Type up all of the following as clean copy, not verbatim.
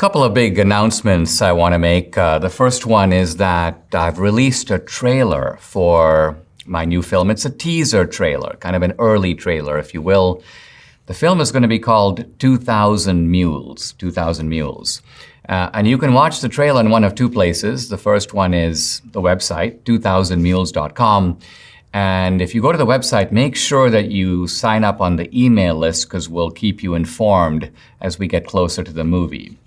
Couple of big announcements I want to make. The first one is that I've released a trailer for my new film. It's a teaser trailer, kind of an early trailer, if you will. The film is going to be called 2000 Mules, 2000 Mules. And you can watch the trailer in one of two places. The first one is the website, 2000mules.com. And if you go to the website, make sure that you sign up on the email list because we'll keep you informed as we get closer to the movie.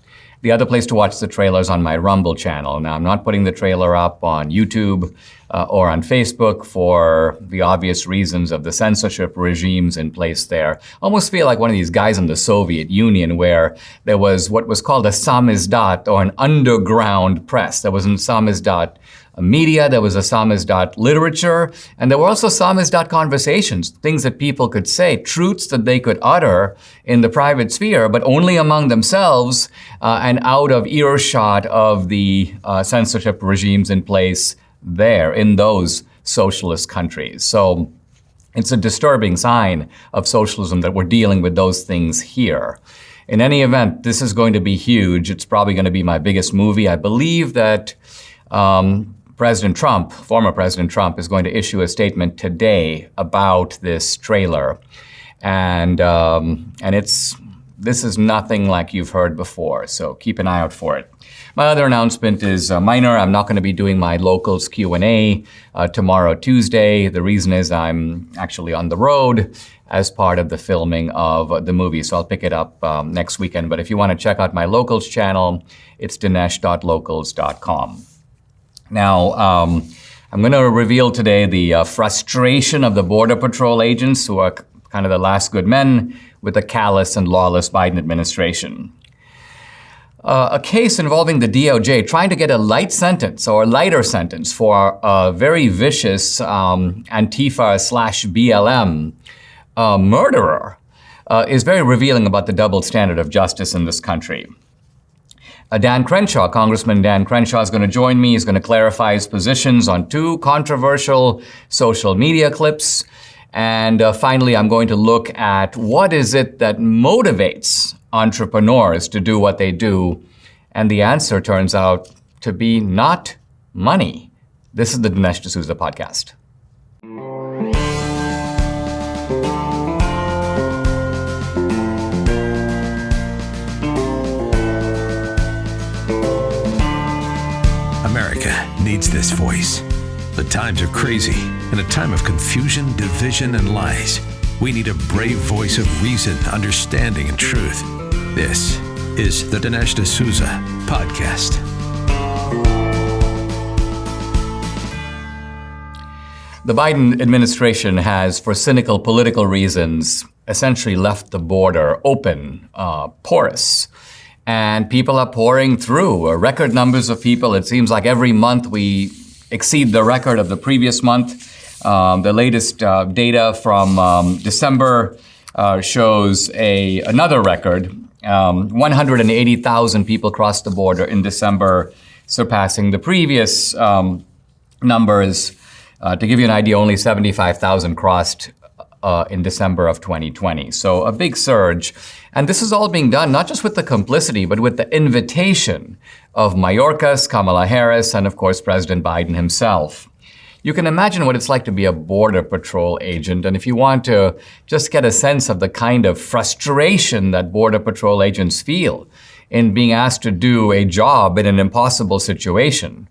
The other place to watch the trailer is on my Rumble channel. Now, I'm not putting the trailer up on YouTube or on Facebook for the obvious reasons of the censorship regimes in place there. Almost feel like one of these guys in the Soviet Union where there was what was called a samizdat, or an underground press. There was a samizdat media, there was a samizdat literature, and there were also samizdat conversations, things that people could say, truths that they could utter in the private sphere, but only among themselves and out of earshot of the censorship regimes in place there in those socialist countries. So it's a disturbing sign of socialism that we're dealing with those things here. In any event, this is going to be huge. It's probably going to be my biggest movie. I believe that President Trump, former President Trump, is going to issue a statement today about this trailer. And this is nothing like you've heard before, so keep an eye out for it. My other announcement is minor. I'm not going to be doing my locals Q&A tomorrow, Tuesday. The reason is I'm actually on the road as part of the filming of the movie, so I'll pick it up next weekend. But if you want to check out my locals channel, it's dinesh.locals.com. Now, I'm going to reveal today the frustration of the Border Patrol agents who are kind of the last good men with the callous and lawless Biden administration. A case involving the DOJ trying to get a light sentence or a lighter sentence for a very vicious Antifa/BLM murderer is very revealing about the double standard of justice in this country. Dan Crenshaw, Congressman Dan Crenshaw, is going to join me. He's going to clarify his positions on two controversial social media clips. And finally, I'm going to look at what is it that motivates entrepreneurs to do what they do. And the answer turns out to be not money. This is the Dinesh D'Souza podcast. America needs this voice. The times are crazy. In a time of confusion, division, and lies, we need a brave voice of reason, understanding, and truth. This is the Dinesh D'Souza podcast. The Biden administration has, for cynical political reasons, essentially left the border open, porous. And people are pouring through record numbers of people. It seems like every month we exceed the record of the previous month. The latest data from December shows another record. 180,000 people crossed the border in December, surpassing the previous numbers. To give you an idea, only 75,000 crossed in December of 2020. So a big surge. And this is all being done not just with the complicity, but with the invitation of Mayorkas, Kamala Harris, and of course, President Biden himself. You can imagine what it's like to be a Border Patrol agent. And if you want to just get a sense of the kind of frustration that Border Patrol agents feel in being asked to do a job in an impossible situation,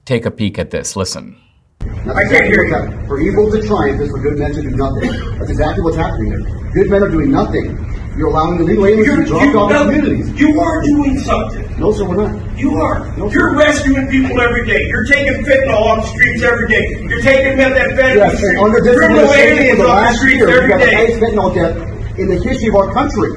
take a peek at this. Listen. I can't hear you. For evil to triumph is for good men to do nothing. That's exactly what's happening here. Good men are doing nothing. You're allowing illegal aliens to be dropped off in communities. You are doing something. No, sir, we're not. You are. No, you're rescuing people every day. You're taking fentanyl off the streets every day. You're taking methamphetamine Yes, under this criminal administration aliens for the off the last streets year, we've every got the day. highest fentanyl death in the history of our country.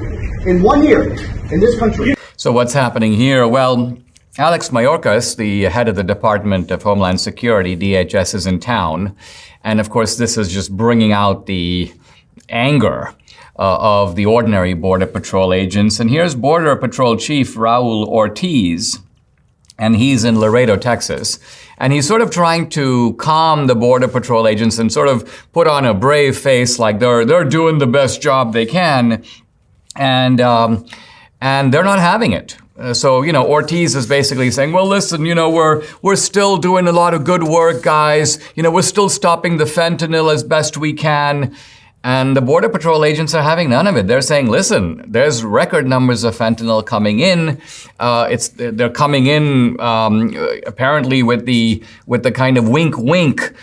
In 1 year, in this country. So what's happening here? Well, Alex Mayorkas, the head of the Department of Homeland Security, DHS, is in town. And of course, this is just bringing out the anger of the ordinary Border Patrol agents. And here's Border Patrol Chief Raul Ortiz, and he's in Laredo, Texas. And he's sort of trying to calm the Border Patrol agents and sort of put on a brave face like they're doing the best job they can. And and they're not having it. So, Ortiz is basically saying, well, listen, we're still doing a lot of good work, guys. We're still stopping the fentanyl as best we can. And the Border Patrol agents are having none of it. They're saying, listen, there's record numbers of fentanyl coming in. They're coming in apparently with the kind of wink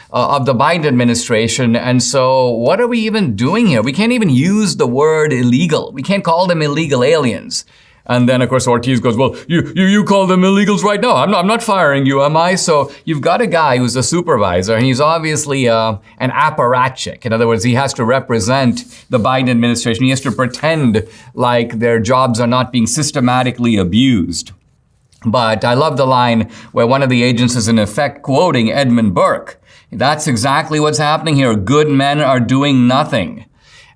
of the Biden administration. And so what are we even doing here? We can't even use the word illegal. We can't call them illegal aliens. And then, of course, Ortiz goes, well, you call them illegals right now. I'm not firing you, am I? So you've got a guy who's a supervisor, and he's obviously an apparatchik. In other words, he has to represent the Biden administration. He has to pretend like their jobs are not being systematically abused. But I love the line where one of the agents is in effect quoting Edmund Burke. That's exactly what's happening here. Good men are doing nothing.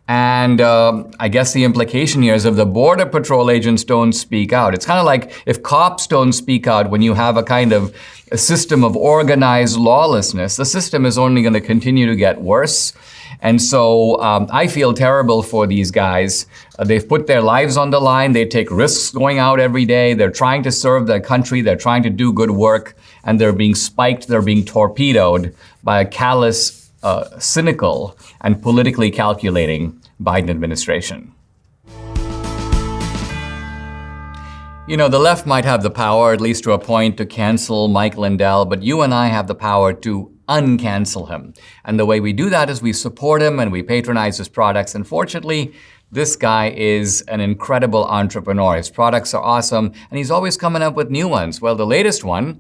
And I guess the implication here is if the Border Patrol agents don't speak out, it's kind of like if cops don't speak out when you have a kind of a system of organized lawlessness, the system is only going to continue to get worse. And so I feel terrible for these guys. They've put their lives on the line. They take risks going out every day. They're trying to serve their country. They're trying to do good work. And they're being spiked. They're being torpedoed by a callous, cynical, and politically calculating Biden administration. The left might have the power, at least to a point, to cancel Mike Lindell, but you and I have the power to uncancel him. And the way we do that is we support him and we patronize his products. And fortunately, this guy is an incredible entrepreneur. His products are awesome, and he's always coming up with new ones. Well, the latest one,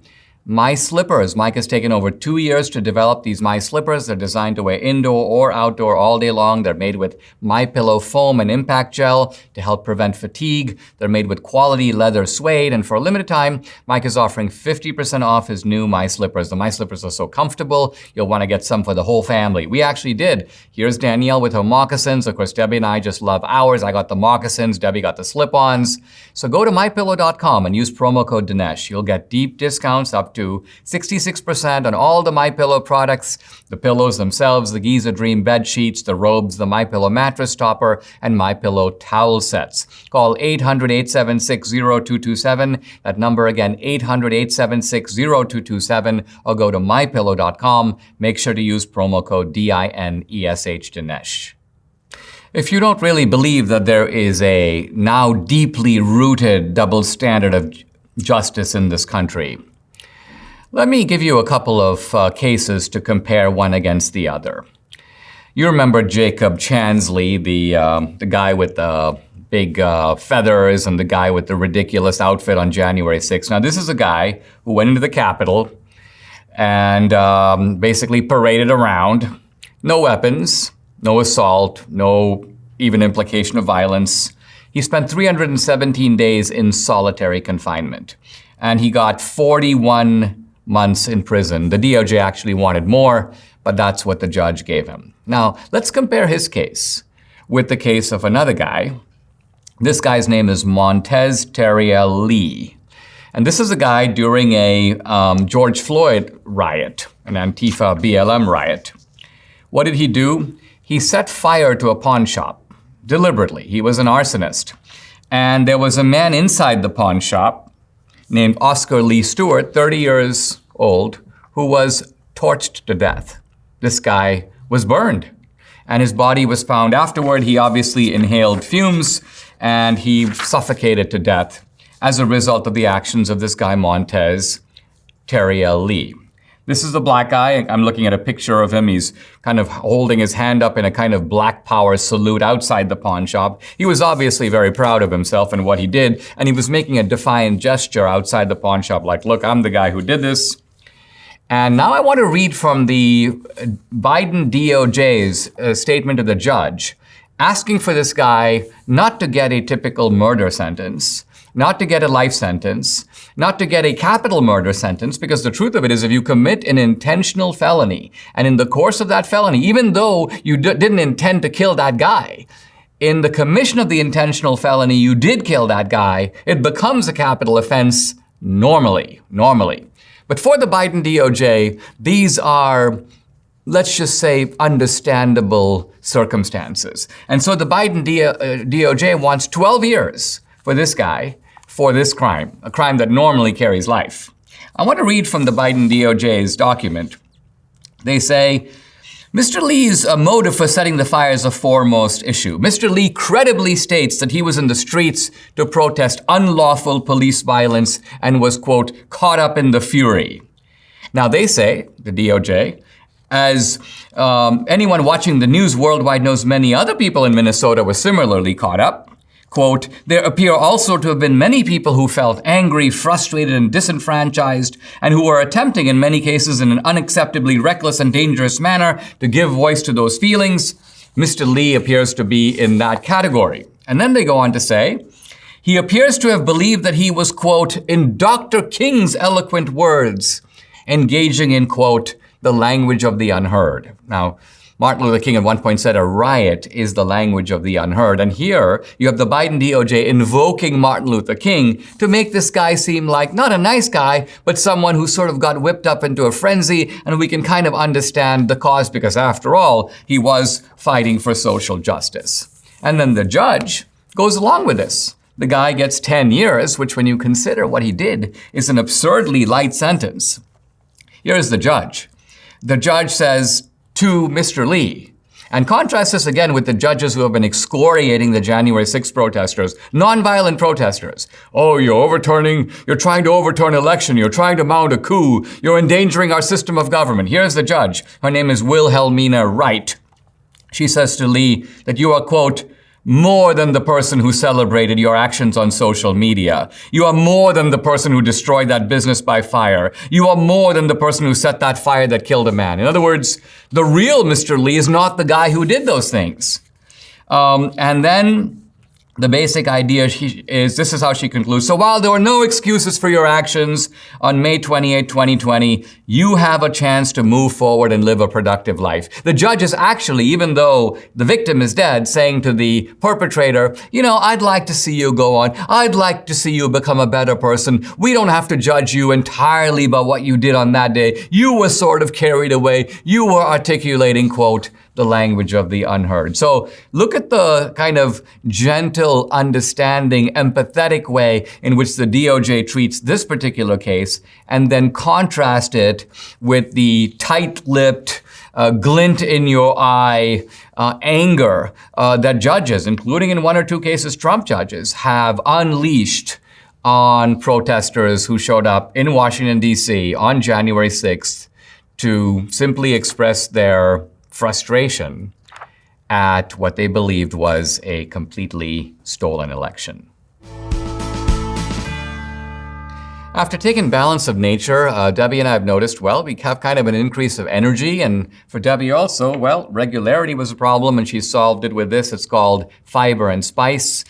My Slippers. Mike has taken over 2 years to develop these My Slippers. They're designed to wear indoor or outdoor all day long. They're made with MyPillow foam and impact gel to help prevent fatigue. They're made with quality leather suede. And for a limited time, Mike is offering 50% off his new My Slippers. The My Slippers are so comfortable, you'll want to get some for the whole family. We actually did. Here's Danielle with her moccasins. Of course, Debbie and I just love ours. I got the moccasins. Debbie got the slip-ons. So go to MyPillow.com and use promo code Dinesh. You'll get deep discounts up to 66% on all the MyPillow products, the pillows themselves, the Giza Dream bed sheets, the robes, the MyPillow mattress topper, and MyPillow towel sets. Call 800-876-0227. That number again, 800-876-0227, or go to MyPillow.com. Make sure to use promo code DINESH Dinesh. If you don't really believe that there is a now deeply rooted double standard of justice in this country, let me give you a couple of cases to compare one against the other. You remember Jacob Chansley, the guy with the big feathers and the guy with the ridiculous outfit on January 6th. Now, this is a guy who went into the Capitol and basically paraded around. No weapons, no assault, no even implication of violence. He spent 317 days in solitary confinement, and he got 41 months in prison. The DOJ actually wanted more, but that's what the judge gave him. Now, let's compare his case with the case of another guy. This guy's name is Montez Terriel Lee. And this is a guy during a George Floyd riot, an Antifa BLM riot. What did he do? He set fire to a pawn shop deliberately. He was an arsonist. And there was a man inside the pawn shop named Oscar Lee Stewart, 30 years old, who was torched to death. This guy was burned, and his body was found afterward. He obviously inhaled fumes, and he suffocated to death as a result of the actions of this guy, Montez Terriel Lee. This is the black guy. I'm looking at a picture of him. He's kind of holding his hand up in a kind of Black Power salute outside the pawn shop. He was obviously very proud of himself and what he did, and he was making a defiant gesture outside the pawn shop like, look, I'm the guy who did this. And now I want to read from the Biden DOJ's statement to the judge, asking for this guy not to get a typical murder sentence, not to get a life sentence, not to get a capital murder sentence, because the truth of it is if you commit an intentional felony, and in the course of that felony, even though you didn't intend to kill that guy, in the commission of the intentional felony, you did kill that guy, it becomes a capital offense normally. But for the Biden DOJ, these are, let's just say, understandable circumstances. And so the Biden DOJ wants 12 years for this guy for this crime, a crime that normally carries life. I want to read from the Biden DOJ's document. They say, Mr. Lee's motive for setting the fire is a foremost issue. Mr. Lee credibly states that he was in the streets to protest unlawful police violence and was, quote, caught up in the fury. Now they say, the DOJ, as anyone watching the news worldwide knows, many other people in Minnesota were similarly caught up. Quote, there appear also to have been many people who felt angry, frustrated, and disenfranchised, and who were attempting, in many cases, in an unacceptably reckless and dangerous manner, to give voice to those feelings. Mr. Lee appears to be in that category. And then they go on to say, he appears to have believed that he was, quote, in Dr. King's eloquent words, engaging in, quote, the language of the unheard. Now, Martin Luther King at one point said a riot is the language of the unheard. And here you have the Biden DOJ invoking Martin Luther King to make this guy seem like not a nice guy, but someone who sort of got whipped up into a frenzy. And we can kind of understand the cause because after all, he was fighting for social justice. And then the judge goes along with this. The guy gets 10 years, which when you consider what he did is an absurdly light sentence. Here's the judge. The judge says to Mr. Lee, and contrast this again with the judges who have been excoriating the January 6th protesters, nonviolent protesters. Oh, you're trying to overturn an election, you're trying to mount a coup, you're endangering our system of government. Here's the judge. Her name is Wilhelmina Wright. She says to Lee that you are, quote, more than the person who celebrated your actions on social media. You are more than the person who destroyed that business by fire. You are more than the person who set that fire that killed a man. In other words, the real Mr. Lee is not the guy who did those things. And then the basic idea is, this is how she concludes. So while there were no excuses for your actions on May 28, 2020, you have a chance to move forward and live a productive life. The judge is actually, even though the victim is dead, saying to the perpetrator, you know, I'd like to see you go on. I'd like to see you become a better person. We don't have to judge you entirely by what you did on that day. You were sort of carried away. You were articulating, quote, the language of the unheard. So look at the kind of gentle, understanding, empathetic way in which the DOJ treats this particular case, and then contrast it with the tight-lipped, glint in your eye anger that judges, including in one or two cases Trump judges, have unleashed on protesters who showed up in Washington, D.C. on January 6th to simply express their frustration at what they believed was a completely stolen election. After taking Balance of Nature, Debbie and I have noticed, well, we have kind of an increase of energy, and for Debbie also, well, regularity was a problem, and she solved it with this. It's called Fiber and Spice.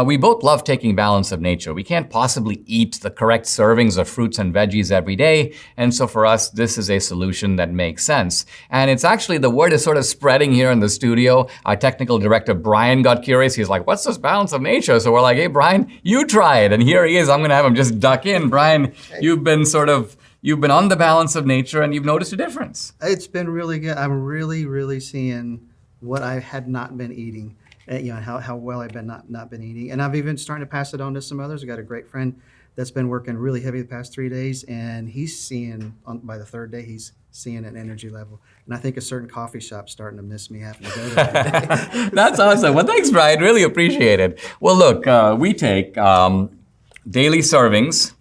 We both love taking Balance of Nature. We can't possibly eat the correct servings of fruits and veggies every day, and so for us, this is a solution that makes sense. And it's actually, the word is sort of spreading here in the studio. Our technical director, Brian, got curious. He's like, what's this Balance of Nature? So we're like, hey, Brian, you try it. And here he is. I'm gonna have him just duck in. Brian, you've been on the Balance of Nature and you've noticed a difference. It's been really good. I'm really seeing what I had not been eating. You know, how well I've been not been eating. And I've even starting to pass it on to some others. I got a great friend that's been working really heavy the past 3 days, and he's seeing, by the third day, he's seeing an energy level. And I think a certain coffee shop's starting to miss me having to go there every day. That's awesome. Well, thanks, Brian. Really appreciate it. Well, look, we take daily servings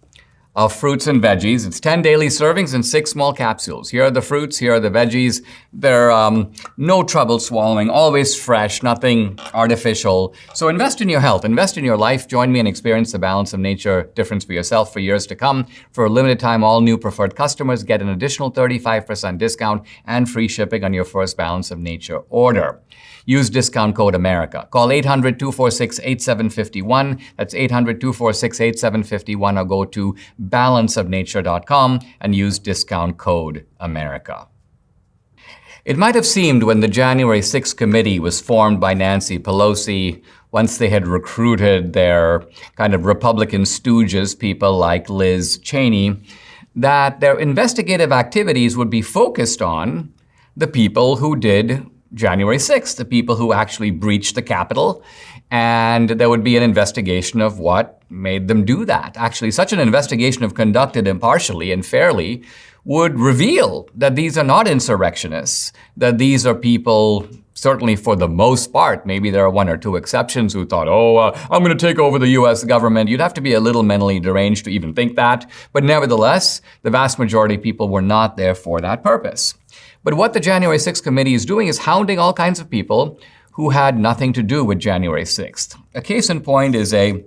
of fruits and veggies. It's 10 daily servings and 6 small capsules. Here are the fruits, here are the veggies. They're no trouble swallowing, always fresh, nothing artificial. So invest in your health, invest in your life. Join me and experience the Balance of Nature difference for yourself for years to come. For a limited time, all new preferred customers get an additional 35% discount and free shipping on your first Balance of Nature order. Use discount code America. Call 800-246-8751. That's 800-246-8751, or go to balanceofnature.com and use discount code America. It might have seemed when the January 6th committee was formed by Nancy Pelosi, once they had recruited their kind of Republican stooges, people like Liz Cheney, that their investigative activities would be focused on the people who did January 6th, the people who actually breached the Capitol and there would be an investigation of what made them do that. Actually, such an investigation, if conducted impartially and fairly, would reveal that these are not insurrectionists, that these are people, certainly for the most part, maybe there are one or two exceptions who thought, I'm going to take over the US government. You'd have to be a little mentally deranged to even think that. But nevertheless, the vast majority of people were not there for that purpose. But what the January 6th committee is doing is hounding all kinds of people who had nothing to do with January 6th. A case in point is a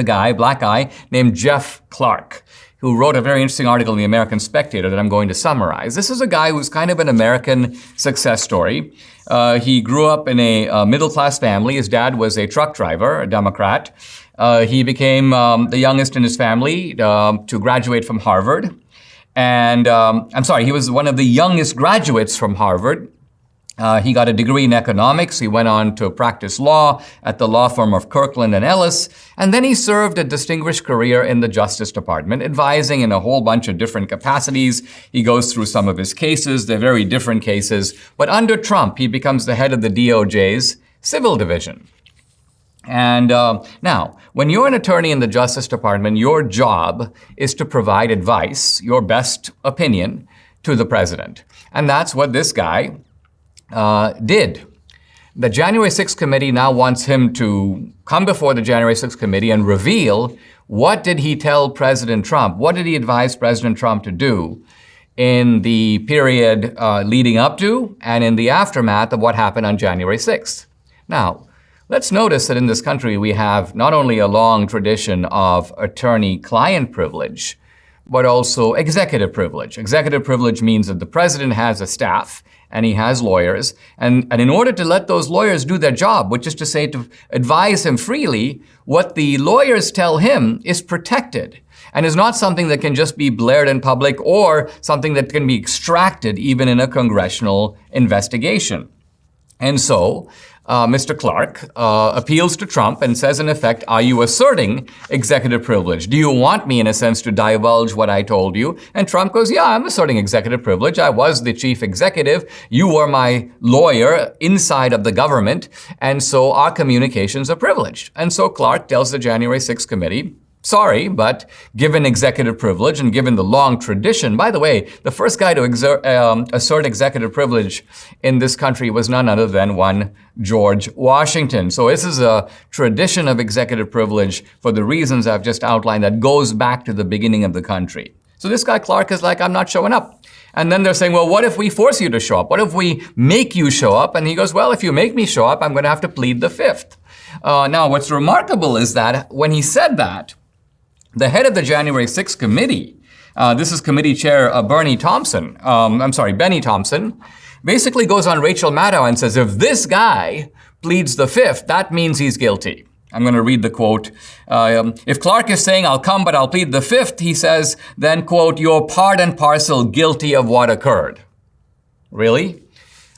guy, black guy, named Jeff Clark, who wrote a very interesting article in the American Spectator that I'm going to summarize. This is a guy who's kind of an American success story. He grew up in a middle-class family. His dad was a truck driver, a Democrat. He became the youngest in his family to graduate from Harvard. And he was one of the youngest graduates from Harvard. He got a degree in economics. He went on to practice law at the law firm of Kirkland and Ellis. And then he served a distinguished career in the Justice Department, advising in a whole bunch of different capacities. He goes through some of his cases. They're very different cases. But under Trump, he becomes the head of the DOJ's Civil Division. And now, when you're an attorney in the Justice Department, your job is to provide advice, your best opinion, to the president. And that's what this guy did. The January 6th committee now wants him to come before the January 6th committee and reveal what did he tell President Trump, what did he advise President Trump to do in the period leading up to and in the aftermath of what happened on January 6th. Now, let's notice that in this country we have not only a long tradition of attorney-client privilege, but also executive privilege. Executive privilege means that the president has a staff and he has lawyers. And in order to let those lawyers do their job, which is to say to advise him freely, what the lawyers tell him is protected and is not something that can just be blared in public or something that can be extracted even in a congressional investigation. And so Mr. Clark appeals to Trump and says, in effect, are you asserting executive privilege? Do you want me, in a sense, to divulge what I told you? And Trump goes, yeah, I'm asserting executive privilege. I was the chief executive. You were my lawyer inside of the government. And so our communications are privileged. And so Clark tells the January 6th committee, sorry, but given executive privilege and given the long tradition, by the way, the first guy to assert executive privilege in this country was none other than one George Washington. So this is a tradition of executive privilege for the reasons I've just outlined that goes back to the beginning of the country. So this guy Clark is like, I'm not showing up. And then they're saying, well, what if we force you to show up? What if we make you show up? And he goes, well, if you make me show up, I'm going to have to plead the fifth. Now, what's remarkable is that when he said that, the head of the January 6th committee, this is committee chair Benny Thompson, basically goes on Rachel Maddow and says, if this guy pleads the fifth, that means he's guilty. I'm going to read the quote. If Clark is saying, I'll come, but I'll plead the fifth, he says, then, quote, you're part and parcel guilty of what occurred. Really?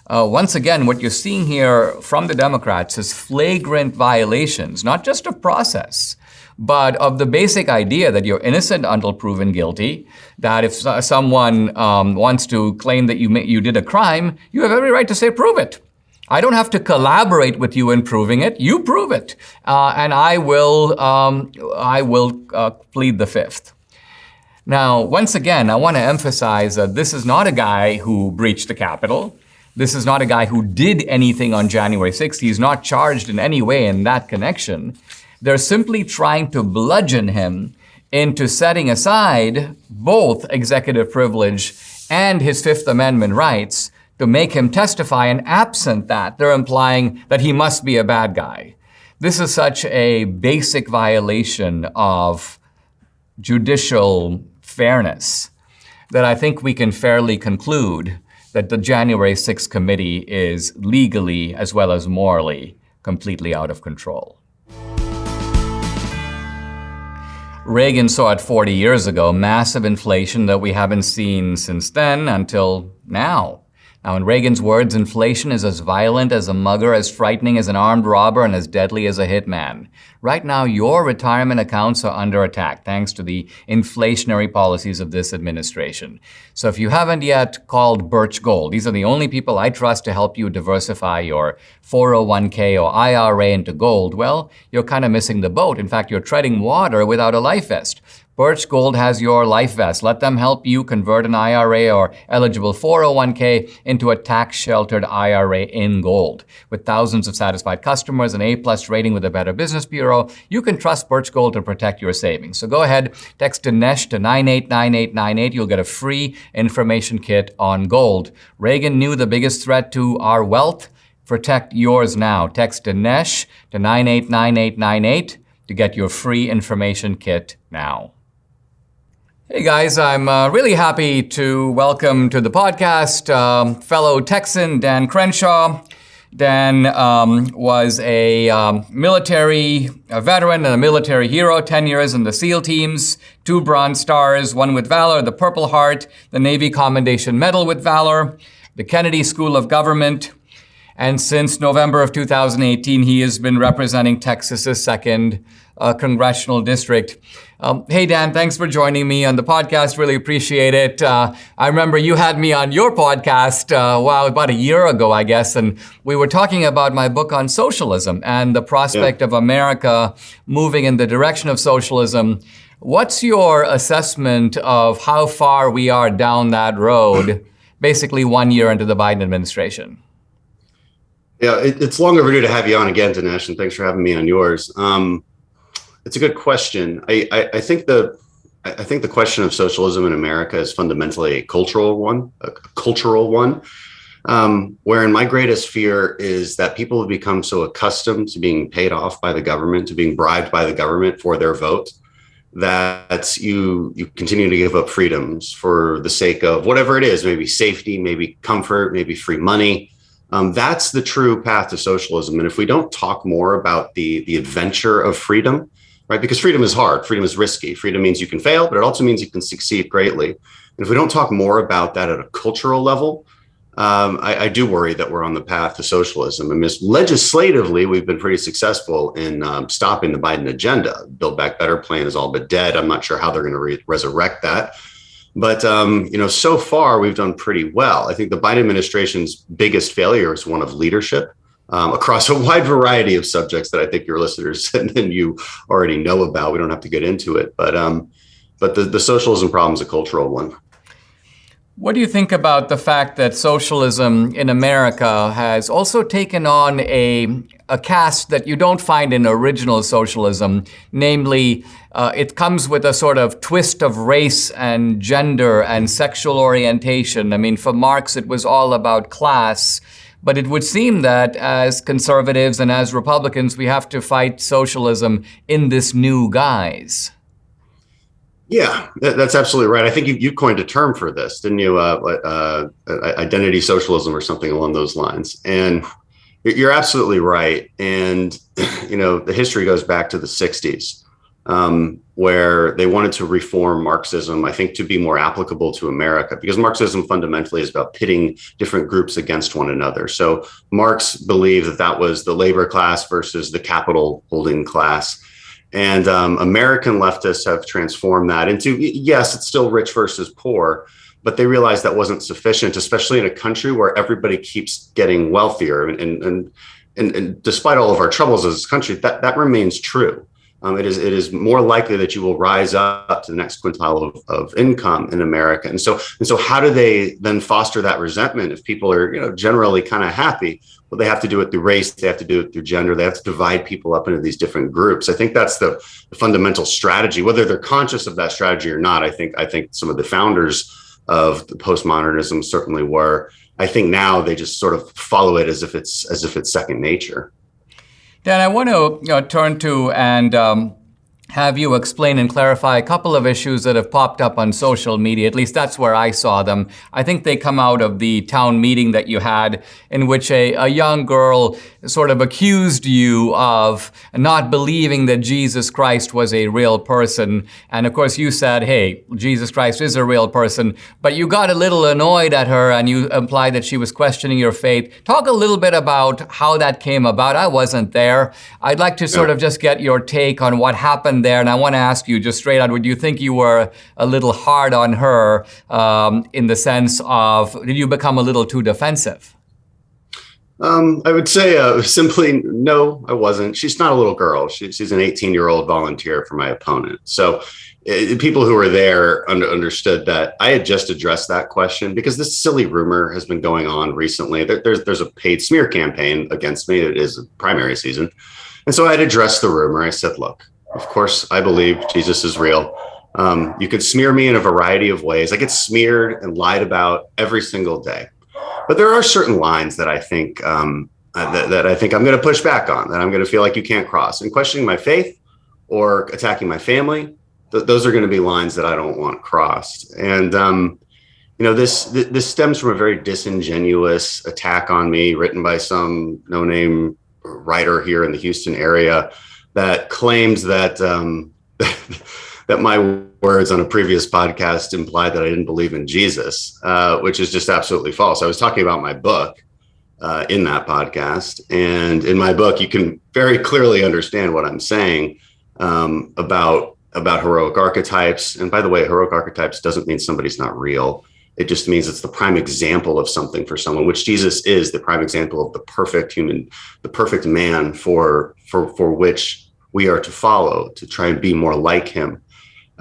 Once again, what you're seeing here from the Democrats is flagrant violations, not just of process, but of the basic idea that you're innocent until proven guilty, that if someone wants to claim that you did a crime, you have every right to say, prove it. I don't have to collaborate with you in proving it. You prove it, and I will plead the fifth. Now, once again, I want to emphasize that this is not a guy who breached the Capitol. This is not a guy who did anything on January 6th. He's not charged in any way in that connection. They're simply trying to bludgeon him into setting aside both executive privilege and his Fifth Amendment rights to make him testify, and absent that, they're implying that he must be a bad guy. This is such a basic violation of judicial fairness that I think we can fairly conclude that the January 6th committee is legally as well as morally completely out of control. Reagan saw it 40 years ago, massive inflation that we haven't seen since then until now. Now, in Reagan's words, inflation is as violent as a mugger, as frightening as an armed robber, and as deadly as a hitman. Right now, your retirement accounts are under attack thanks to the inflationary policies of this administration. So if you haven't yet called Birch Gold, these are the only people I trust to help you diversify your 401k or IRA into gold, well, you're kind of missing the boat. In fact, you're treading water without a life vest. Birch Gold has your life vest. Let them help you convert an IRA or eligible 401k into a tax-sheltered IRA in gold. With thousands of satisfied customers, an A-plus rating with the Better Business Bureau, you can trust Birch Gold to protect your savings. So go ahead, text Dinesh to 989898. You'll get a free information kit on gold. Reagan knew the biggest threat to our wealth. Protect yours now. Text Dinesh to 989898 to get your free information kit now. Hey guys, I'm really happy to welcome to the podcast fellow Texan Dan Crenshaw. Dan was a military veteran and a military hero, 10 years in the SEAL teams, 2 Bronze Stars, 1 with Valor, the Purple Heart, the Navy Commendation Medal with Valor, the Kennedy School of Government, and since November of 2018, he has been representing Texas's 2nd congressional district. Hey, Dan, thanks for joining me on the podcast. Really appreciate it. I remember you had me on your podcast, about a year ago, I guess, and we were talking about my book on socialism and the prospect of America moving in the direction of socialism. What's your assessment of how far we are down that road, basically 1 year into the Biden administration? Yeah, it's long overdue to have you on again, Dinesh, and thanks for having me on yours. It's a good question. I think the question of socialism in America is fundamentally a cultural one, wherein my greatest fear is that people have become so accustomed to being paid off by the government, to being bribed by the government for their vote, that you continue to give up freedoms for the sake of whatever it is, maybe safety, maybe comfort, maybe free money. That's the true path to socialism. And if we don't talk more about the adventure of freedom, right? Because freedom is hard, freedom is risky. Freedom means you can fail, but it also means you can succeed greatly. And if we don't talk more about that at a cultural level, I do worry that we're on the path to socialism. I mean, legislatively, we've been pretty successful in stopping the Biden agenda. Build Back Better plan is all but dead. I'm not sure how they're going to resurrect that. But, so far we've done pretty well. I think the Biden administration's biggest failure is one of leadership across a wide variety of subjects that I think your listeners and you already know about. We don't have to get into it. But the socialism problem is a cultural one. What do you think about the fact that socialism in America has also taken on a cast that you don't find in original socialism? Namely, it comes with a sort of twist of race and gender and sexual orientation. I mean, for Marx, it was all about class. But it would seem that as conservatives and as Republicans, we have to fight socialism in this new guise. Yeah, that's absolutely right. I think you coined a term for this, didn't you? Identity socialism or something along those lines. And you're absolutely right. And, the history goes back to the 60s, where they wanted to reform Marxism, I think, to be more applicable to America, because Marxism fundamentally is about pitting different groups against one another. So Marx believed that was the labor class versus the capital holding class. And American leftists have transformed that into, yes, it's still rich versus poor, but they realized that wasn't sufficient, especially in a country where everybody keeps getting wealthier. And despite all of our troubles as a country, that remains true. It is more likely that you will rise up to the next quintile of income in America. And so how do they then foster that resentment if people are, generally kind of happy? Well, they have to do it through race. They have to do it through gender. They have to divide people up into these different groups. I think that's the fundamental strategy, whether they're conscious of that strategy or not. I think some of the founders of the postmodernism certainly were. I think now they just sort of follow it as if it's second nature. Dan, I want to turn to and have you explain and clarify a couple of issues that have popped up on social media. At least that's where I saw them. I think they come out of the town meeting that you had, in which a young girl sort of accused you of not believing that Jesus Christ was a real person. And of course you said, hey, Jesus Christ is a real person, but you got a little annoyed at her and you implied that she was questioning your faith. Talk a little bit about how that came about. I wasn't there. I'd like to sort of just get your take on what happened there. And I want to ask you just straight out, would you think you were a little hard on her in the sense of, did you become a little too defensive? I would say simply, no, I wasn't. She's not a little girl. She's an 18-year-old volunteer for my opponent. So people who were there understood that I had just addressed that question because this silly rumor has been going on recently. There's a paid smear campaign against me. It is a primary season. And so I had addressed the rumor. I said, look, of course, I believe Jesus is real. You could smear me in a variety of ways. I get smeared and lied about every single day. But there are certain lines that I think that I think I'm going to push back on, that I'm going to feel like you can't cross. And questioning my faith or attacking my family, those are going to be lines that I don't want crossed. And this stems from a very disingenuous attack on me written by some no-name writer here in the Houston area that claims that that my words on a previous podcast implied that I didn't believe in Jesus, which is just absolutely false. I was talking about my book in that podcast. And in my book, you can very clearly understand what I'm saying about heroic archetypes. And by the way, heroic archetypes doesn't mean somebody's not real. It just means it's the prime example of something for someone, which Jesus is the prime example of the perfect human, the perfect man for which we are to follow, to try and be more like him.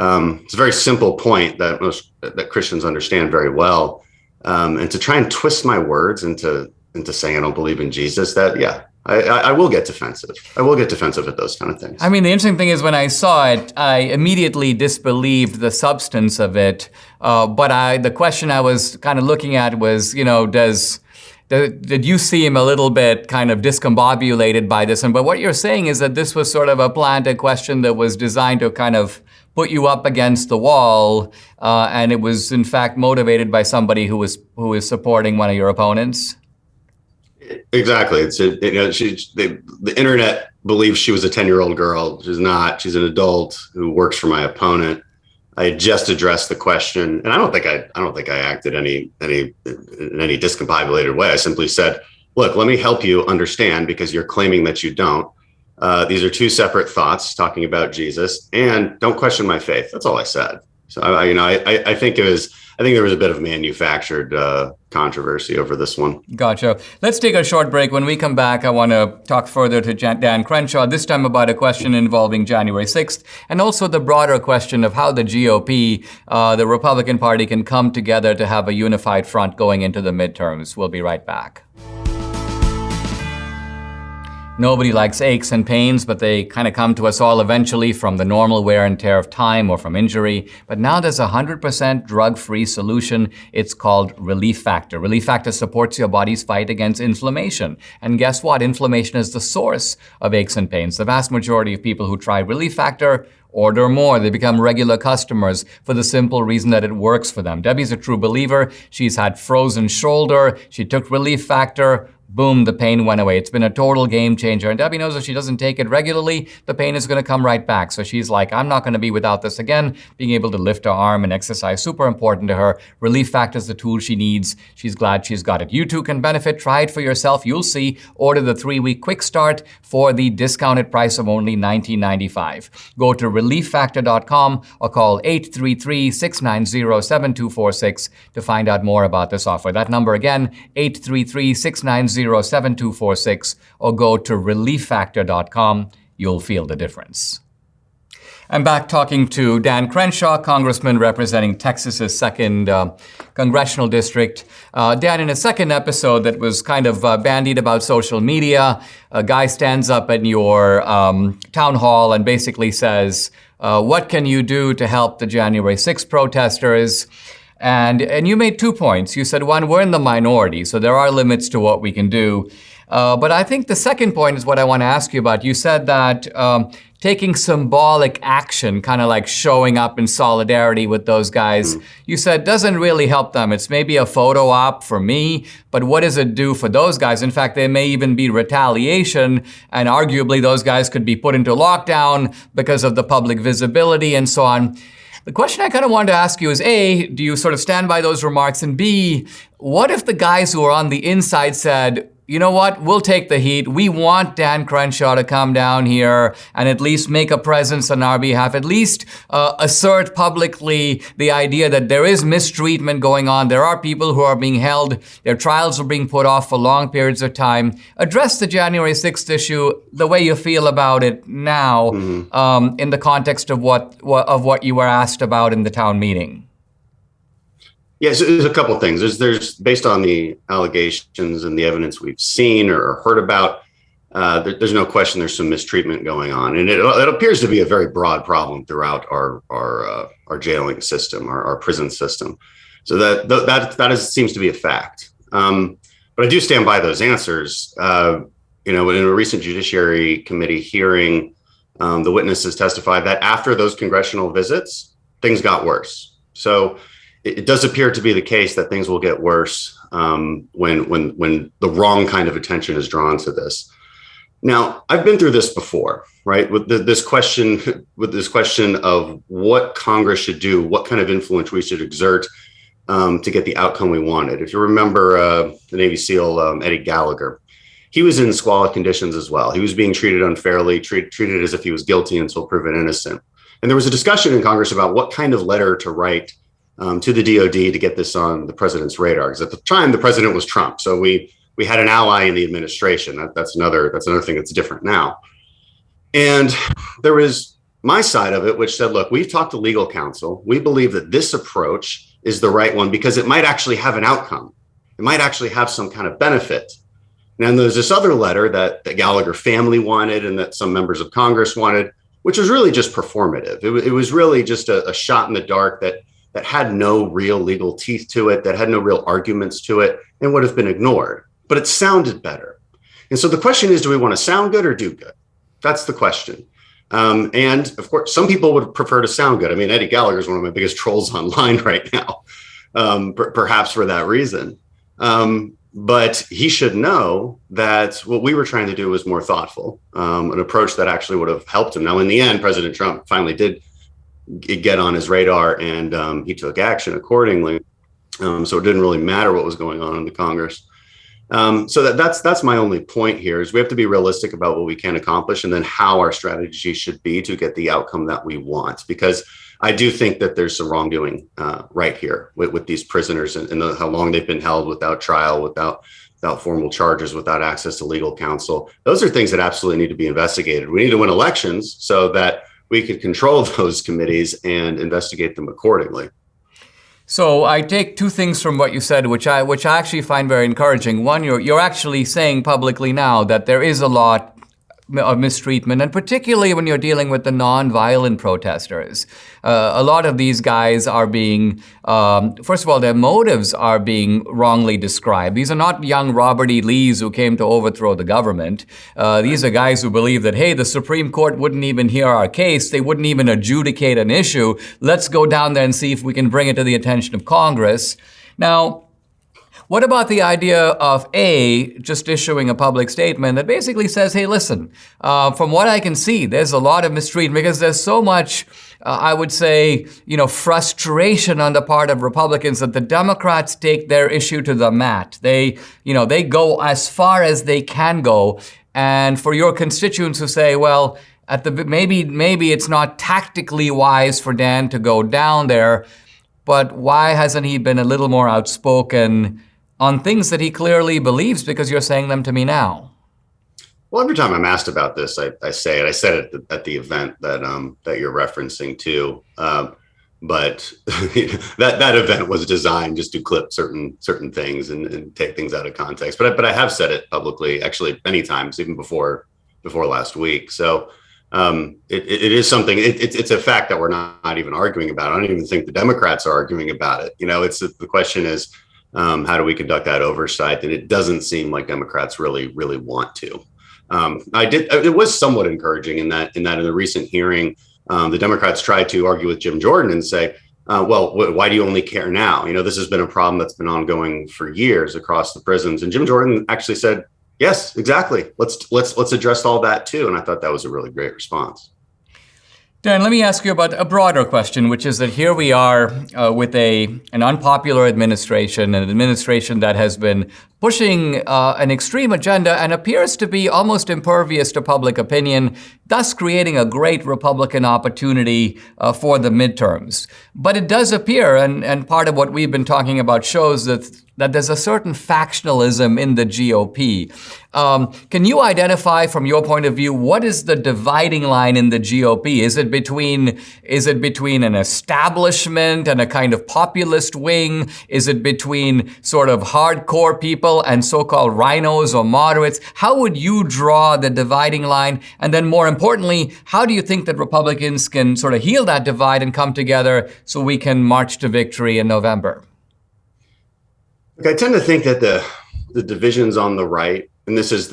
It's a very simple point that Christians understand very well. And to try and twist my words into saying I don't believe in Jesus, I will get defensive. I will get defensive at those kind of things. I mean, the interesting thing is when I saw it, I immediately disbelieved the substance of it. But the question I was kind of looking at was, did you seem a little bit kind of discombobulated by this? But what you're saying is that this was sort of a planted question that was designed to kind of put you up against the wall, and it was in fact motivated by somebody who is supporting one of your opponents. Exactly. The internet believes she was a 10-year-old girl. She's not. She's an adult who works for my opponent. I had just addressed the question, and I don't think I acted in any discombobulated way. I simply said, "Look, let me help you understand because you're claiming that you don't. These are two separate thoughts talking about Jesus, and don't question my faith." That's all I said. So I think there was a bit of manufactured controversy over this one. Gotcha. Let's take a short break. When we come back, I want to talk further to Dan Crenshaw, this time about a question involving January 6th, and also the broader question of how the GOP, the Republican Party, can come together to have a unified front going into the midterms. We'll be right back. Nobody likes aches and pains, but they kind of come to us all eventually from the normal wear and tear of time or from injury. But now there's a 100% drug-free solution. It's called Relief Factor. Relief Factor supports your body's fight against inflammation. And guess what? Inflammation is the source of aches and pains. The vast majority of people who try Relief Factor order more. They become regular customers for the simple reason that it works for them. Debbie's a true believer. She's had frozen shoulder. She took Relief Factor. Boom, the pain went away. It's been a total game changer. And Debbie knows if she doesn't take it regularly, the pain is going to come right back. So she's like, I'm not going to be without this again. Being able to lift her arm and exercise, super important to her. Relief Factor is the tool she needs. She's glad she's got it. You too can benefit. Try it for yourself. You'll see. Order the 3-week quick start for the discounted price of only $19.95. Go to relieffactor.com or call 833-690-7246 to find out more about this offer. That number again, 833-690-7246, or go to relieffactor.com. You'll feel the difference. I'm back talking to Dan Crenshaw, congressman representing Texas's 2nd congressional district. Dan, in a second episode that was kind of bandied about social media, a guy stands up in your town hall and basically says, what can you do to help the January 6th protesters? And you made 2 points. You said, one, we're in the minority, so there are limits to what we can do. But I think the second point is what I want to ask you about. You said that taking symbolic action, kind of like showing up in solidarity with those guys, you said doesn't really help them. It's maybe a photo op for me, but what does it do for those guys? In fact, there may even be retaliation, and arguably those guys could be put into lockdown because of the public visibility and so on. The question I kind of wanted to ask you is, A, do you sort of stand by those remarks? And B, what if the guys who are on the inside said, you know what, we'll take the heat. We want Dan Crenshaw to come down here and at least make a presence on our behalf, at least assert publicly the idea that there is mistreatment going on. There are people who are being held, their trials are being put off for long periods of time. Address the January 6th issue the way you feel about it now, in the context of what you were asked about in the town meeting. Yes, there's a couple of things. There's based on the allegations and the evidence we've seen or heard about, there's no question there's some mistreatment going on, and it appears to be a very broad problem throughout our jailing system, our prison system. So that seems to be a fact. But I do stand by those answers. In a recent Judiciary Committee hearing, the witnesses testified that after those congressional visits, things got worse. So it does appear to be the case that things will get worse when the wrong kind of attention is drawn to this. Now, I've been through this before, right? With this question of what Congress should do, what kind of influence we should exert to get the outcome we wanted. If you remember the Navy SEAL Eddie Gallagher, he was in squalid conditions as well. He was being treated unfairly, treated as if he was guilty until proven innocent. And there was a discussion in Congress about what kind of letter to write to the DOD to get this on the president's radar. Because at the time, the president was Trump. So we had an ally in the administration. That's another thing that's different now. And there was my side of it, which said, look, we've talked to legal counsel. We believe that this approach is the right one because it might actually have an outcome. It might actually have some kind of benefit. And there's this other letter that the Gallagher family wanted and that some members of Congress wanted, which was really just performative. It was really just a shot in the dark that had no real legal teeth to it, that had no real arguments to it, and would have been ignored. But it sounded better. And so the question is, do we want to sound good or do good? That's the question. And of course, some people would prefer to sound good. I mean, Eddie Gallagher is one of my biggest trolls online right now, perhaps for that reason. But he should know that what we were trying to do was more thoughtful, an approach that actually would have helped him. Now, in the end, President Trump finally did get on his radar, and he took action accordingly. So it didn't really matter what was going on in the Congress. So that's my only point here is we have to be realistic about what we can accomplish and then how our strategy should be to get the outcome that we want. Because I do think that there's some wrongdoing right here with these prisoners and how long they've been held without trial, without formal charges, without access to legal counsel. Those are things that absolutely need to be investigated. We need to win elections so that we could control those committees and investigate them accordingly. So I take two things from what you said, which I actually find very encouraging. One, you're actually saying publicly now that there is a lot of mistreatment, and particularly when you're dealing with the non-violent protesters. A lot of these guys are being, first of all, their motives are being wrongly described. These are not young Robert E. Lees who came to overthrow the government. These are guys who believe that, hey, the Supreme Court wouldn't even hear our case. They wouldn't even adjudicate an issue. Let's go down there and see if we can bring it to the attention of Congress. Now, what about the idea of just issuing a public statement that basically says, hey, listen, from what I can see, there's a lot of mistreatment because there's so much, I would say, frustration on the part of Republicans that the Democrats take their issue to the mat. They go as far as they can go. And for your constituents who say, well, maybe it's not tactically wise for Dan to go down there, but why hasn't he been a little more outspoken on things that he clearly believes because you're saying them to me now? Well, every time I'm asked about this, I say it. I said it at the event that you're referencing to. But that event was designed just to clip certain things and take things out of context. But I have said it publicly, actually, many times, even before last week. So it is something. It's a fact that we're not even arguing about. I don't even think the Democrats are arguing about it. The question is, how do we conduct that oversight? And it doesn't seem like Democrats really want to. It was somewhat encouraging in the recent hearing, the Democrats tried to argue with Jim Jordan and say, well, why do you only care now? This has been a problem that's been ongoing for years across the prisons. And Jim Jordan actually said, yes, exactly. Let's address all that too. And I thought that was a really great response. Dan, let me ask you about a broader question, which is that here we are with an unpopular administration, an administration that has been pushing an extreme agenda and appears to be almost impervious to public opinion, thus creating a great Republican opportunity for the midterms. But it does appear, and part of what we've been talking about shows that there's a certain factionalism in the GOP. Can you identify, from your point of view, what is the dividing line in the GOP? Is it between an establishment and a kind of populist wing? Is it between sort of hardcore people and so-called rhinos or moderates? How would you draw the dividing line? And then more importantly, how do you think that Republicans can sort of heal that divide and come together so we can march to victory in November? I tend to think that the divisions on the right, and this is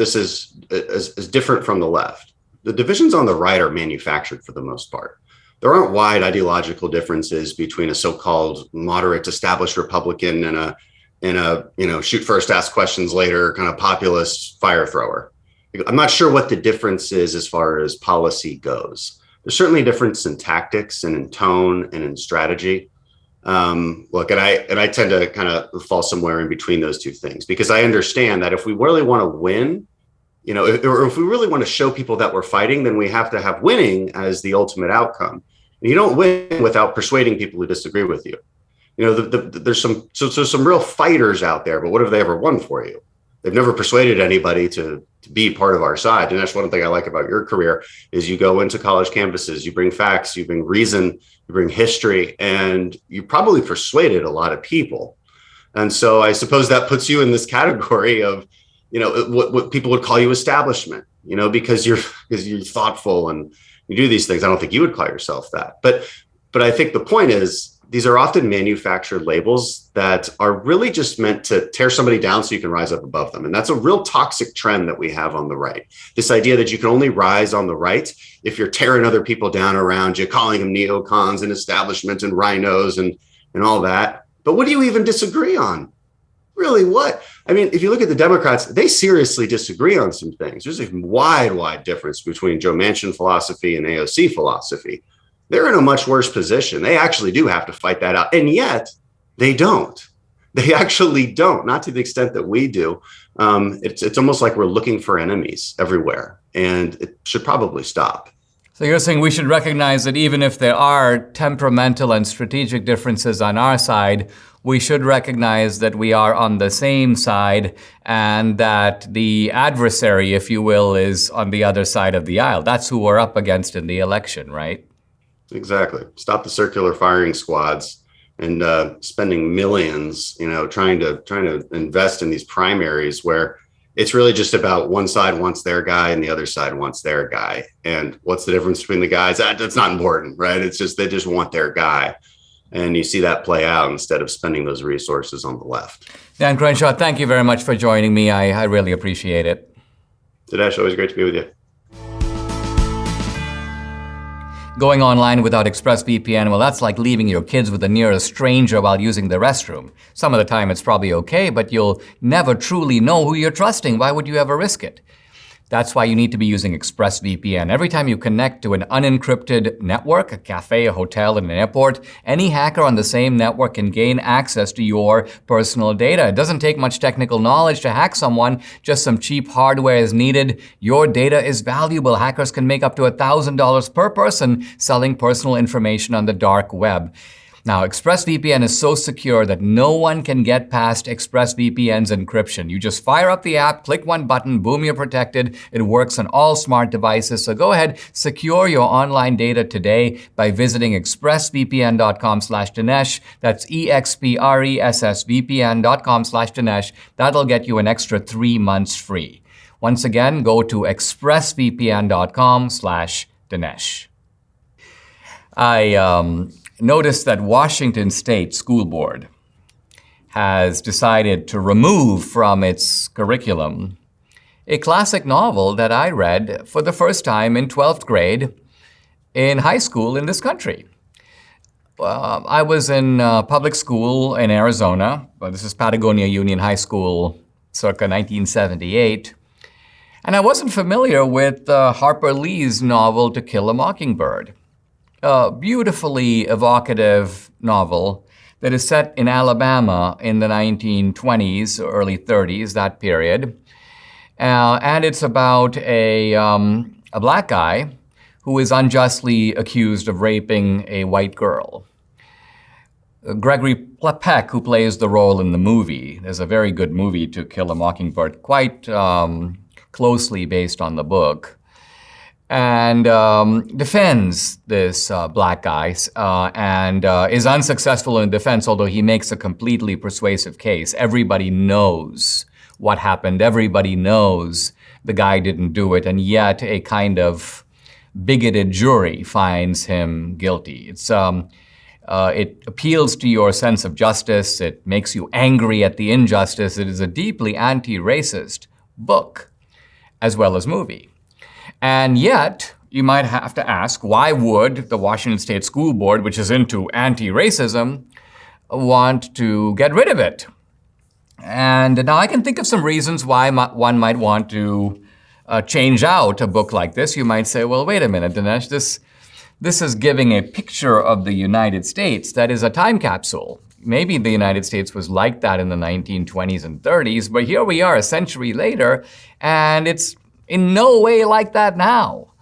different from the left. The divisions on the right are manufactured for the most part. There aren't wide ideological differences between a so-called moderate established Republican and a shoot first, ask questions later kind of populist fire thrower. I'm not sure what the difference is as far as policy goes. There's certainly a difference in tactics and in tone and in strategy. Look, and I tend to kind of fall somewhere in between those two things, because I understand that if we really want to win, or if we really want to show people that we're fighting, then we have to have winning as the ultimate outcome. And you don't win without persuading people who disagree with you. There's some real fighters out there, but what have they ever won for you? They've never persuaded anybody to be part of our side. And that's one thing I like about your career is you go into college campuses, you bring facts, you bring reason, you bring history, and you probably persuaded a lot of people. And so I suppose that puts you in this category of, what people would call you establishment, because you're thoughtful and you do these things. I don't think you would call yourself that, but I think the point is, these are often manufactured labels that are really just meant to tear somebody down so you can rise up above them. And that's a real toxic trend that we have on the right. This idea that you can only rise on the right if you're tearing other people down around you, calling them neocons and establishment and rhinos and all that. But what do you even disagree on? Really, what? I mean, if you look at the Democrats, they seriously disagree on some things. There's a wide difference between Joe Manchin philosophy and AOC philosophy. They're in a much worse position. They actually do have to fight that out. And yet they don't. They actually don't, not to the extent that we do. It's almost like we're looking for enemies everywhere, and it should probably stop. So you're saying we should recognize that even if there are temperamental and strategic differences on our side, we should recognize that we are on the same side and that the adversary, if you will, is on the other side of the aisle. That's who we're up against in the election, right? Exactly. Stop the circular firing squads and spending millions, trying to invest in these primaries where it's really just about one side wants their guy and the other side wants their guy. And what's the difference between the guys? That's not important, right? It's just they just want their guy. And you see that play out instead of spending those resources on the left. Dan Crenshaw, thank you very much for joining me. I really appreciate it. Dinesh, always great to be with you. Going online without ExpressVPN, well, that's like leaving your kids with the nearest stranger while using the restroom. Some of the time it's probably okay, but you'll never truly know who you're trusting. Why would you ever risk it? That's why you need to be using ExpressVPN. Every time you connect to an unencrypted network, a cafe, a hotel, and an airport, any hacker on the same network can gain access to your personal data. It doesn't take much technical knowledge to hack someone. Just some cheap hardware is needed. Your data is valuable. Hackers can make up to $1,000 per person selling personal information on the dark web. Now, ExpressVPN is so secure that no one can get past ExpressVPN's encryption. You just fire up the app, click one button, boom, you're protected. It works on all smart devices. So go ahead, secure your online data today by visiting expressvpn.com/Dinesh. That's expressvpn.com/Dinesh. That'll get you an extra 3 months free. Once again, go to expressvpn.com/Dinesh. I noticed that Washington State School Board has decided to remove from its curriculum a classic novel that I read for the first time in 12th grade in high school in this country. I was in public school in Arizona. This is Patagonia Union High School, circa 1978. And I wasn't familiar with Harper Lee's novel To Kill a Mockingbird, a beautifully evocative novel that is set in Alabama in the 1920s, early 30s, that period. And it's about a black guy who is unjustly accused of raping a white girl. Gregory Peck, who plays the role in the movie, there's a very good movie, To Kill a Mockingbird, quite closely based on the book, and defends this black guy and is unsuccessful in defense, although he makes a completely persuasive case. Everybody knows what happened. Everybody knows the guy didn't do it, and yet a kind of bigoted jury finds him guilty. It appeals to your sense of justice. It makes you angry at the injustice. It is a deeply anti-racist book as well as movie. And yet, you might have to ask, why would the Washington State School Board, which is into anti-racism, want to get rid of it? And now I can think of some reasons why one might want to change out a book like this. You might say, well, wait a minute, Dinesh, this is giving a picture of the United States that is a time capsule. Maybe the United States was like that in the 1920s and 30s, but here we are a century later, and it's in no way like that now.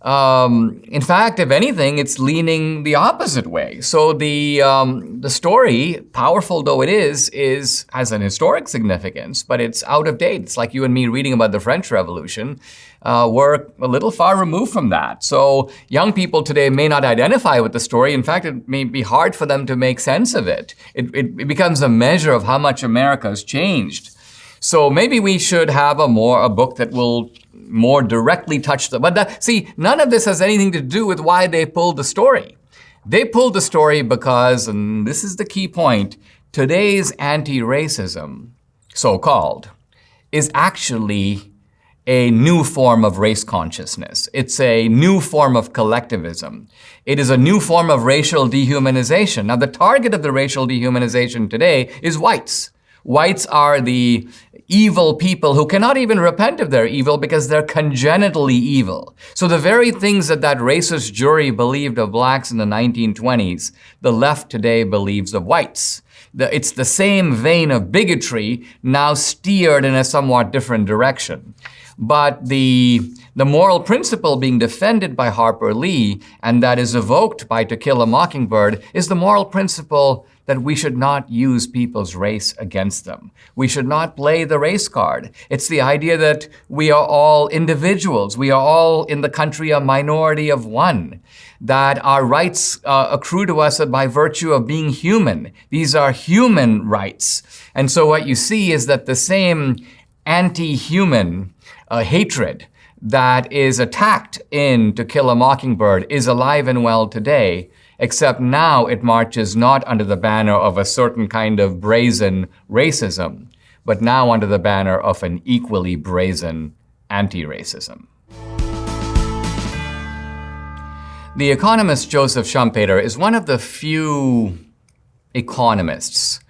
In fact, if anything, it's leaning the opposite way. So the story, powerful though it is has an historic significance, but it's out of date. It's like you and me reading about the French Revolution. We're a little far removed from that. So young people today may not identify with the story. In fact, it may be hard for them to make sense of it. It becomes a measure of how much America has changed. So maybe we should have a book that will more directly touch them. But see, none of this has anything to do with why they pulled the story. They pulled the story because, and this is the key point, today's anti-racism, so-called, is actually a new form of race consciousness. It's a new form of collectivism. It is a new form of racial dehumanization. Now, the target of the racial dehumanization today is whites. Whites are the evil people who cannot even repent of their evil because they're congenitally evil. So the very things that racist jury believed of blacks in the 1920s, the left today believes of whites. It's the same vein of bigotry, now steered in a somewhat different direction. But the moral principle being defended by Harper Lee, and that is evoked by To Kill a Mockingbird, is the moral principle that we should not use people's race against them. We should not play the race card. It's the idea that we are all individuals. We are all in the country a minority of one, that our rights accrue to us by virtue of being human. These are human rights. And so what you see is that the same anti-human hatred that is attacked in To Kill a Mockingbird is alive and well today, except now it marches not under the banner of a certain kind of brazen racism, but now under the banner of an equally brazen anti-racism. The economist Joseph Schumpeter is one of the few economists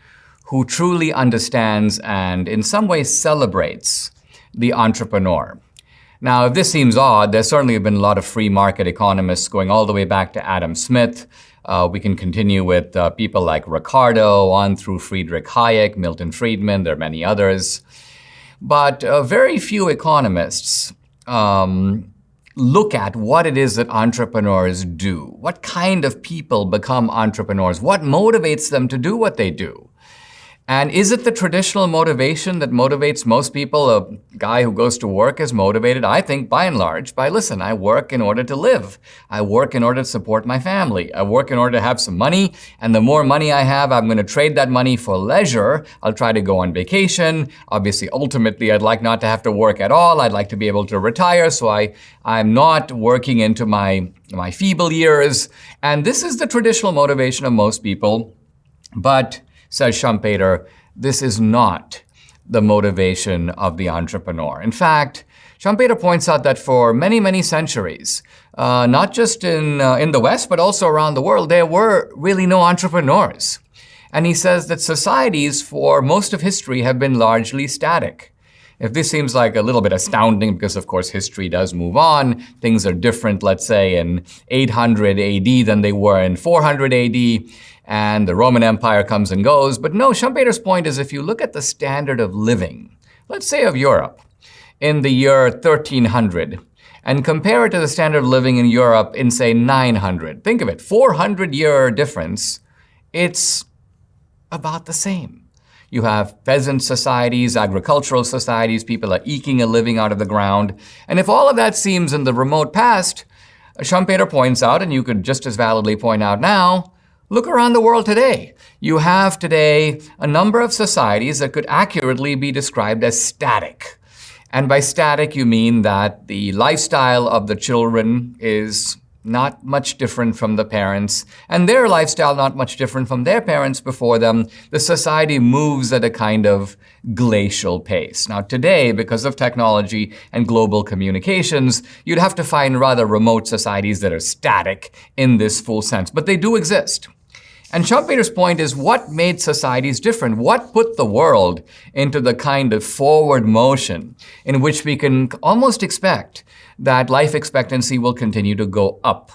who truly understands and in some ways celebrates the entrepreneur. Now, if this seems odd, there certainly have been a lot of free market economists going all the way back to Adam Smith. We can continue with people like Ricardo, on through Friedrich Hayek, Milton Friedman, there are many others. But very few economists look at what it is that entrepreneurs do. What kind of people become entrepreneurs? What motivates them to do what they do? And is it the traditional motivation that motivates most people? A guy who goes to work is motivated, I think, by and large, by, listen, I work in order to live. I work in order to support my family. I work in order to have some money. And the more money I have, I'm going to trade that money for leisure. I'll try to go on vacation. Obviously, ultimately, I'd like not to have to work at all. I'd like to be able to retire. So I'm not working into my feeble years. And this is the traditional motivation of most people. But says Schumpeter, this is not the motivation of the entrepreneur. In fact, Schumpeter points out that for many, many centuries, not just in the West, but also around the world, there were really no entrepreneurs. And he says that societies for most of history have been largely static. If this seems like a little bit astounding, because of course history does move on, things are different, let's say in 800 AD than they were in 400 AD, and the Roman Empire comes and goes. But no, Schumpeter's point is if you look at the standard of living, let's say of Europe, in the year 1300, and compare it to the standard of living in Europe in, say, 900. Think of it, 400-year difference. It's about the same. You have peasant societies, agricultural societies, people are eking a living out of the ground. And if all of that seems in the remote past, Schumpeter points out, and you could just as validly point out now, look around the world today. You have today a number of societies that could accurately be described as static. And by static, you mean that the lifestyle of the children is not much different from the parents, and their lifestyle not much different from their parents before them. The society moves at a kind of glacial pace. Now today, because of technology and global communications, you'd have to find rather remote societies that are static in this full sense, but they do exist. And Schumpeter's point is what made societies different? What put the world into the kind of forward motion in which we can almost expect that life expectancy will continue to go up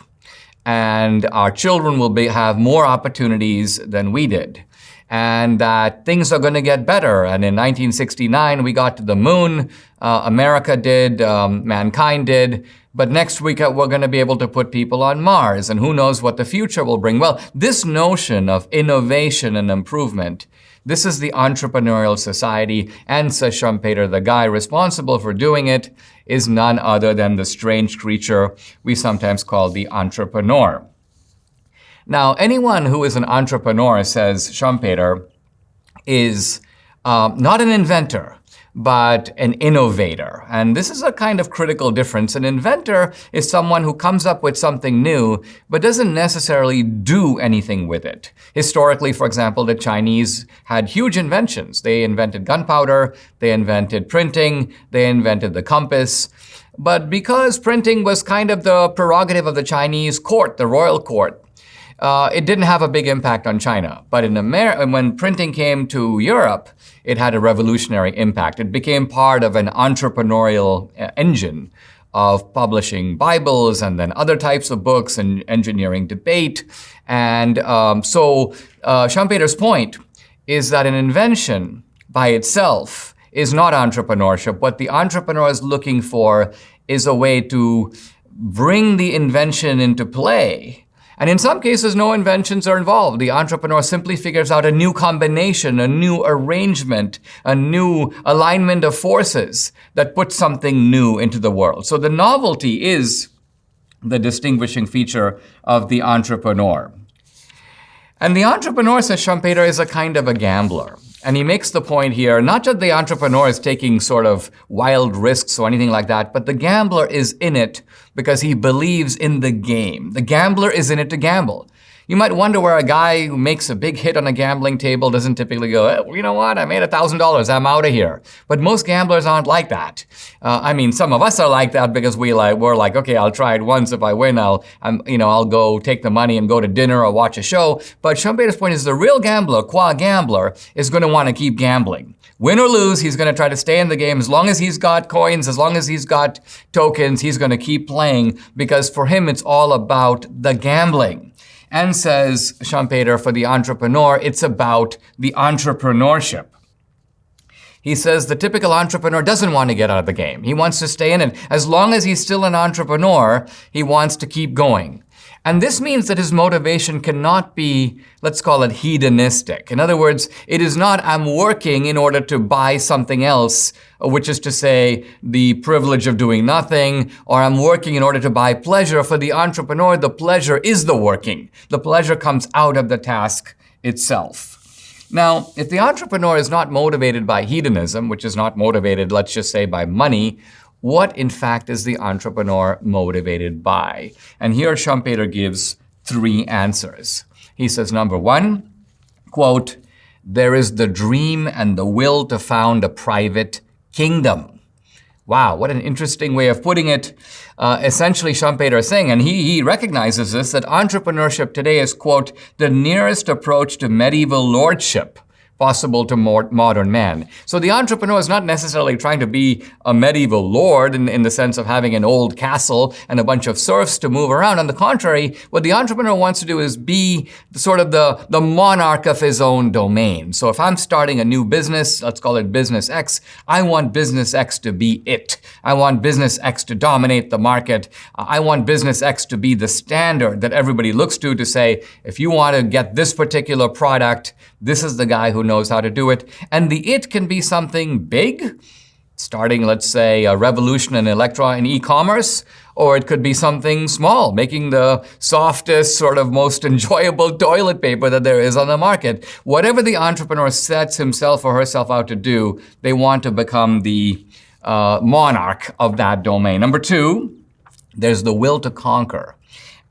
and our children will have more opportunities than we did, and that things are going to get better. And in 1969, we got to the moon. America did, mankind did. But next week, we're going to be able to put people on Mars, and who knows what the future will bring. Well, this notion of innovation and improvement, this is the entrepreneurial society, and says Schumpeter, the guy responsible for doing it is none other than the strange creature we sometimes call the entrepreneur. Now, anyone who is an entrepreneur, says Schumpeter, is not an inventor, but an innovator. And this is a kind of critical difference. An inventor is someone who comes up with something new, but doesn't necessarily do anything with it. Historically, for example, the Chinese had huge inventions. They invented gunpowder, they invented printing, they invented the compass. But because printing was kind of the prerogative of the Chinese court, the royal court, it didn't have a big impact on China. But in when printing came to Europe, it had a revolutionary impact. It became part of an entrepreneurial engine of publishing Bibles and then other types of books and engineering debate. And so Schumpeter's point is that an invention by itself is not entrepreneurship. What the entrepreneur is looking for is a way to bring the invention into play. And in some cases, no inventions are involved. The entrepreneur simply figures out a new combination, a new arrangement, a new alignment of forces that puts something new into the world. So the novelty is the distinguishing feature of the entrepreneur. And the entrepreneur, says Schumpeter, is a kind of a gambler. And he makes the point here, not that the entrepreneur is taking sort of wild risks or anything like that, but the gambler is in it because he believes in the game. The gambler is in it to gamble. You might wonder where a guy who makes a big hit on a gambling table doesn't typically go, oh, you know what, I made $1,000, I'm out of here. But most gamblers aren't like that. I mean, some of us are like that because we're like, okay, I'll try it once. If I win, I'll go take the money and go to dinner or watch a show. But Schumpeter's point is the real gambler, qua gambler, is going to want to keep gambling. Win or lose, he's going to try to stay in the game. As long as he's got coins, as long as he's got tokens, he's going to keep playing because for him, it's all about the gambling. And says Schumpeter, for the entrepreneur, it's about the entrepreneurship. He says the typical entrepreneur doesn't want to get out of the game. He wants to stay in it. As long as he's still an entrepreneur, he wants to keep going. And this means that his motivation cannot be, let's call it hedonistic. In other words, it is not I'm working in order to buy something else, which is to say the privilege of doing nothing, or I'm working in order to buy pleasure. For the entrepreneur, the pleasure is the working. The pleasure comes out of the task itself. Now, if the entrepreneur is not motivated by hedonism, which is not motivated, let's just say, by money, what, in fact, is the entrepreneur motivated by? And here Schumpeter gives 3 answers. He says, number 1, quote, there is the dream and the will to found a private kingdom. Wow, what an interesting way of putting it. Essentially, Schumpeter is saying, and he recognizes this, that entrepreneurship today is, quote, the nearest approach to medieval lordship possible to modern man. So the entrepreneur is not necessarily trying to be a medieval lord in the sense of having an old castle and a bunch of serfs to move around. On the contrary, what the entrepreneur wants to do is be sort of the monarch of his own domain. So if I'm starting a new business, let's call it Business X, I want Business X to be it. I want Business X to dominate the market. I want Business X to be the standard that everybody looks to say, if you want to get this particular product, this is the guy who knows how to do it. And the it can be something big, starting, let's say, a revolution in e-commerce, or it could be something small, making the softest, sort of most enjoyable toilet paper that there is on the market. Whatever the entrepreneur sets himself or herself out to do, they want to become the monarch of that domain. Number two, there's the will to conquer.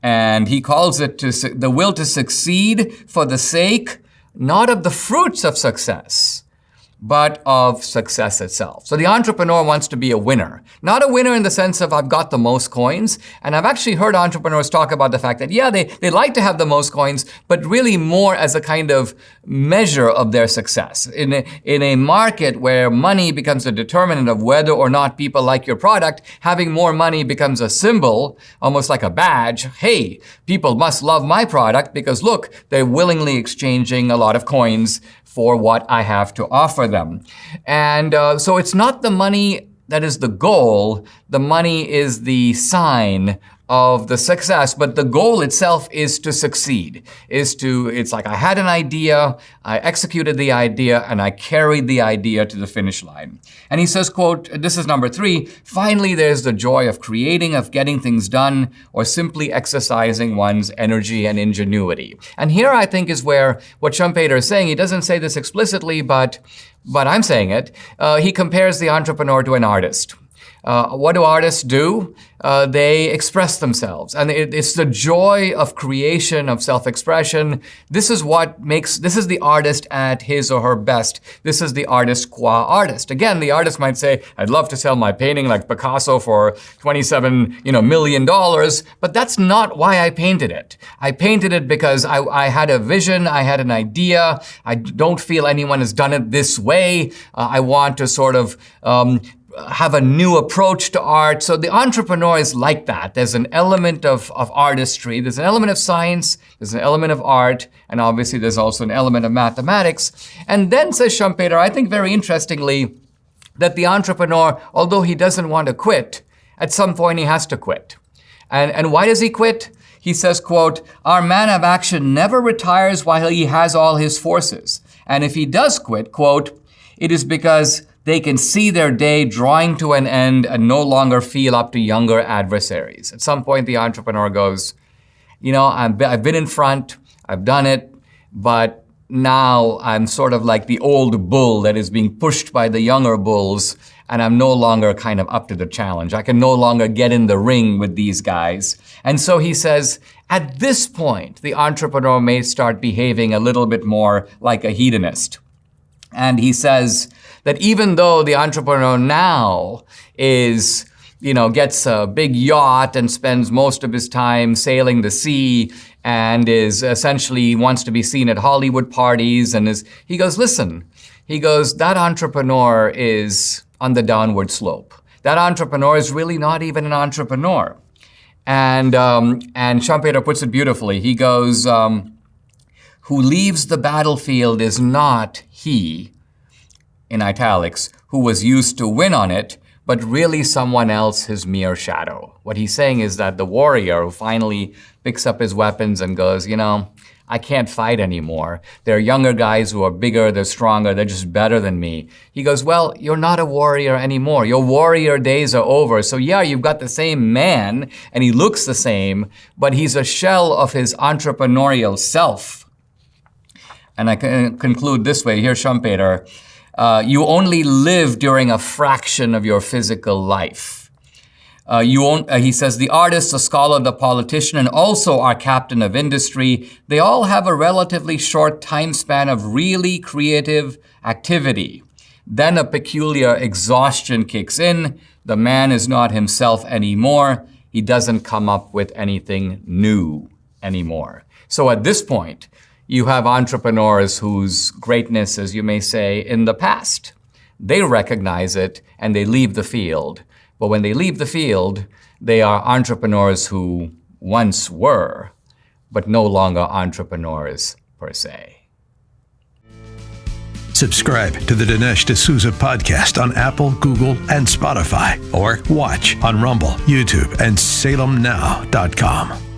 And he calls it the will to succeed for the sake not of the fruits of success, but of success itself. So the entrepreneur wants to be a winner. Not a winner in the sense of I've got the most coins. And I've actually heard entrepreneurs talk about the fact that, yeah, they like to have the most coins, but really more as a kind of measure of their success. In a market where money becomes a determinant of whether or not people like your product, having more money becomes a symbol, almost like a badge. Hey, people must love my product because look, they're willingly exchanging a lot of coins for what I have to offer them. And so it's not the money that is the goal. The money is the sign of the success, but the goal itself is to succeed. It's like I had an idea, I executed the idea, and I carried the idea to the finish line. And he says, quote, this is number three, finally there's the joy of creating, of getting things done, or simply exercising one's energy and ingenuity. And here I think is where what Schumpeter is saying, he doesn't say this explicitly, but I'm saying it. He compares the entrepreneur to an artist. What do artists do? They express themselves. And it's the joy of creation, of self-expression. This is the artist at his or her best. This is the artist qua artist. Again, the artist might say, I'd love to sell my painting like Picasso for $27 million, but that's not why I painted it. I painted it because I had a vision, I had an idea. I don't feel anyone has done it this way. I want to sort of have a new approach to art. So the entrepreneur is like that. There's an element of artistry, there's an element of science, there's an element of art, and obviously there's also an element of mathematics. And then says Schumpeter, I think very interestingly, that the entrepreneur, although he doesn't want to quit, at some point he has to quit. And why does he quit? He says, quote, our man of action never retires while he has all his forces. And if he does quit, quote, it is because they can see their day drawing to an end and no longer feel up to younger adversaries. At some point, the entrepreneur goes, I've been in front, I've done it, but now I'm sort of like the old bull that is being pushed by the younger bulls, and I'm no longer kind of up to the challenge. I can no longer get in the ring with these guys. And so he says, at this point, the entrepreneur may start behaving a little bit more like a hedonist. And he says that even though the entrepreneur now gets a big yacht and spends most of his time sailing the sea and is essentially wants to be seen at Hollywood parties he goes, that entrepreneur is on the downward slope. That entrepreneur is really not even an entrepreneur. And Schumpeter puts it beautifully. He goes, who leaves the battlefield is not he, in italics, who was used to win on it, but really someone else, his mere shadow. What he's saying is that the warrior who finally picks up his weapons and goes, I can't fight anymore. There are younger guys who are bigger, they're stronger, they're just better than me. He goes, well, you're not a warrior anymore. Your warrior days are over. So yeah, you've got the same man and he looks the same, but he's a shell of his entrepreneurial self. And I can conclude this way. Here's Schumpeter. You only live during a fraction of your physical life. He says, the artist, the scholar, the politician, and also our captain of industry, they all have a relatively short time span of really creative activity. Then a peculiar exhaustion kicks in. The man is not himself anymore. He doesn't come up with anything new anymore. So at this point, you have entrepreneurs whose greatness, as you may say, in the past. They recognize it and they leave the field. But when they leave the field, they are entrepreneurs who once were, but no longer entrepreneurs per se. Subscribe to the Dinesh D'Souza podcast on Apple, Google, and Spotify, or watch on Rumble, YouTube, and SalemNow.com.